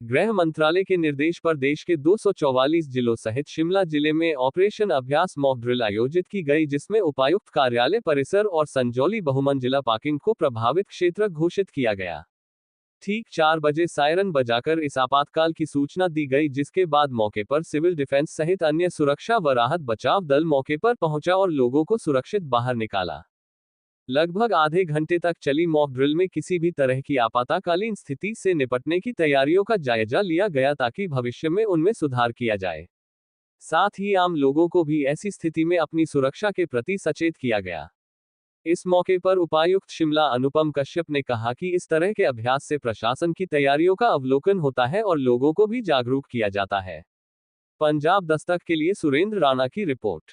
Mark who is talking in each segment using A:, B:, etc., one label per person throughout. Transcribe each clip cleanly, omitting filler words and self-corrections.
A: गृह मंत्रालय के निर्देश पर देश के 244 जिलों सहित शिमला जिले में ऑपरेशन अभ्यास मॉक ड्रिल आयोजित की गई, जिसमें उपायुक्त कार्यालय परिसर और संजौली बहुमंजिला पार्किंग को प्रभावित क्षेत्र घोषित किया गया। ठीक 4 बजे सायरन बजाकर इस आपातकाल की सूचना दी गई, जिसके बाद मौके पर सिविल डिफेंस सहित अन्य सुरक्षा व राहत बचाव दल मौके पर पहुंचा और लोगों को सुरक्षित बाहर निकाला। लगभग आधे घंटे तक चली मॉक ड्रिल में किसी भी तरह की आपातकालीन स्थिति से निपटने की तैयारियों का जायजा लिया गया ताकि भविष्य में उनमें सुधार किया जाए। साथ ही आम लोगों को भी ऐसी स्थिति में अपनी सुरक्षा के प्रति सचेत किया गया। इस मौके पर उपायुक्त शिमला अनुपम कश्यप ने कहा कि इस तरह के अभ्यास से प्रशासन की तैयारियों का अवलोकन होता है और लोगों को भी जागरूक किया जाता है। पंजाब दस्तक के लिए सुरेंद्र राणा की रिपोर्ट।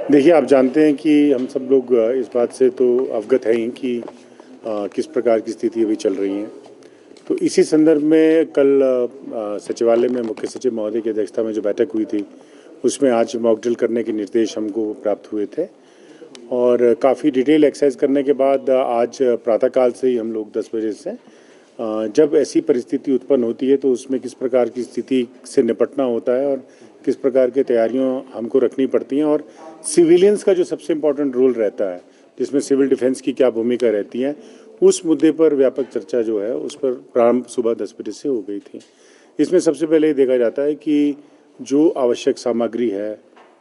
B: देखिए आप जानते हैं कि हम सब लोग इस बात से तो अवगत हैं कि किस प्रकार की स्थिति अभी चल रही है। तो इसी संदर्भ में कल सचिवालय में मुख्य सचिव महोदय की अध्यक्षता में जो बैठक हुई थी, उसमें आज मॉक ड्रिल करने के निर्देश हमको प्राप्त हुए थे और काफ़ी डिटेल एक्सरसाइज करने के बाद आज प्रातःकाल से ही हम लोग 10 बजे से जब ऐसी परिस्थिति उत्पन्न होती है तो उसमें किस प्रकार की स्थिति से निपटना होता है और किस प्रकार की तैयारियां हमको रखनी पड़ती हैं और सिविलियंस का जो सबसे इम्पोर्टेंट रोल रहता है, जिसमें सिविल डिफेंस की क्या भूमिका रहती है, उस मुद्दे पर व्यापक चर्चा जो है उस पर प्रारंभ सुबह 10 बजे से हो गई थी। इसमें सबसे पहले ये देखा जाता है कि जो आवश्यक सामग्री है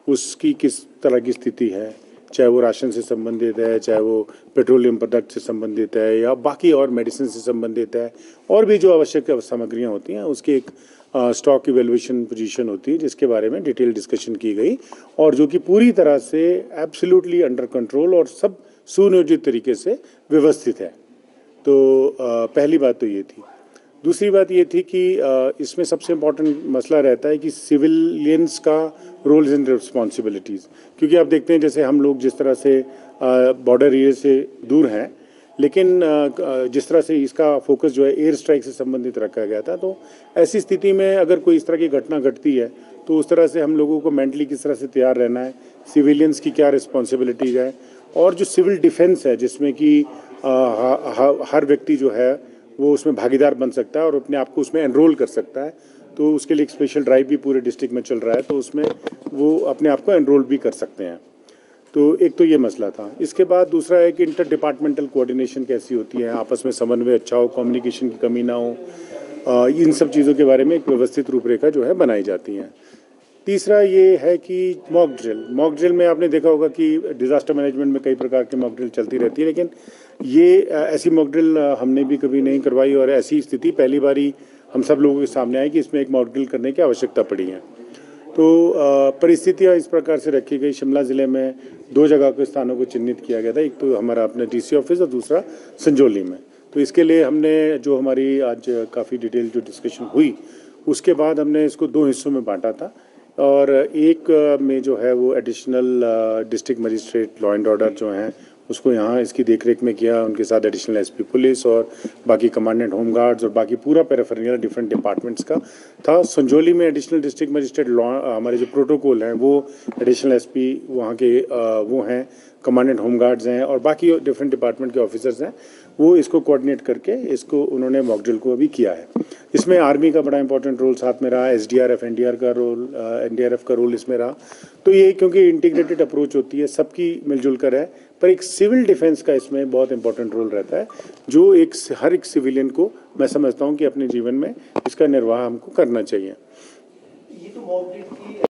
B: उसकी किस तरह की स्थिति है, चाहे वो राशन से संबंधित है, चाहे वो पेट्रोलियम प्रोडक्ट से संबंधित है या बाकी और मेडिसिन से संबंधित है, और भी जो आवश्यक सामग्रियां होती हैं उसकी एक स्टॉक इवेल्युएशन पोजीशन होती है, जिसके बारे में डिटेल डिस्कशन की गई और जो कि पूरी तरह से एब्सोल्युटली अंडर कंट्रोल और सब सुनियोजित तरीके से व्यवस्थित है। तो पहली बात तो ये थी। दूसरी बात ये थी कि इसमें सबसे इम्पोर्टेंट मसला रहता है कि सिविलियंस का रोल्स एंड रिस्पॉन्सिबिलिटीज़, क्योंकि आप देखते हैं जैसे हम लोग जिस तरह से बॉर्डर एरिया से दूर हैं, लेकिन जिस तरह से इसका फोकस जो है एयर स्ट्राइक से संबंधित रखा गया था, तो ऐसी स्थिति में अगर कोई इस तरह की घटना घटती है तो उस तरह से हम लोगों को मेंटली किस तरह से तैयार रहना है, सिविलियंस की क्या रिस्पॉन्सिबिलिटीज़ है, और जो सिविल डिफेंस है जिसमें कि हर व्यक्ति जो है वो उसमें भागीदार बन सकता है और अपने आप को उसमें एनरोल कर सकता है। तो उसके लिए एक स्पेशल ड्राइव भी पूरे डिस्ट्रिक्ट में चल रहा है, तो उसमें वो अपने आप को एनरोल भी कर सकते हैं। तो एक तो ये मसला था। इसके बाद दूसरा है कि इंटर डिपार्टमेंटल कोऑर्डिनेशन कैसी होती है, आपस में समन्वय अच्छा हो, कम्युनिकेशन की कमी ना हो, इन सब चीज़ों के बारे में एक व्यवस्थित रूपरेखा जो है बनाई जाती है। तीसरा ये है कि मॉक ड्रिल में आपने देखा होगा कि डिज़ास्टर मैनेजमेंट में कई प्रकार की मॉक ड्रिल चलती रहती है, लेकिन ये ऐसी मॉक ड्रिल हमने भी कभी नहीं करवाई और ऐसी स्थिति पहली बारी हम सब लोगों के सामने आई कि इसमें एक मॉक ड्रिल करने की आवश्यकता पड़ी है। तो परिस्थितियाँ इस प्रकार से रखी गई। शिमला ज़िले में 2 जगह के स्थानों को चिन्हित किया गया था, एक तो हमारा अपना डीसी ऑफिस और दूसरा संजौली में। तो इसके लिए हमने जो हमारी आज काफ़ी डिटेल जो डिस्कशन हुई, उसके बाद हमने इसको 2 हिस्सों में बांटा था और एक में जो है वो additional district magistrate law and order जो हैं उसको यहाँ इसकी देखरेख में किया, उनके साथ एडिशनल एसपी पुलिस और बाकी कमांडेंट होम गार्ड्स और बाकी पूरा पेरिफेरल डिफरेंट डिपार्टमेंट्स का था। संजौली में एडिशनल डिस्ट्रिक्ट मजिस्ट्रेट लॉ हमारे जो प्रोटोकॉल हैं वो एडिशनल एसपी वहाँ के वो हैं, कमांडेंट होम गार्ड्स हैं और बाकी डिफरेंट डिपार्टमेंट के ऑफिसर्स हैं, वो इसको कोऑर्डिनेट करके इसको उन्होंने मॉक ड्रिल को अभी किया है। इसमें आर्मी का बड़ा इंपॉर्टेंट रोल साथ में रहा, एसडीआरएफ एनडीआरएफ का रोल इसमें रहा। तो ये क्योंकि इंटीग्रेटेड अप्रोच होती है, सबकी मिलजुल कर है, पर एक सिविल डिफेंस का इसमें बहुत इंपॉर्टेंट रोल रहता है, जो हर एक सिविलियन को मैं समझता हूँ कि अपने जीवन में इसका निर्वाह हमको करना चाहिए।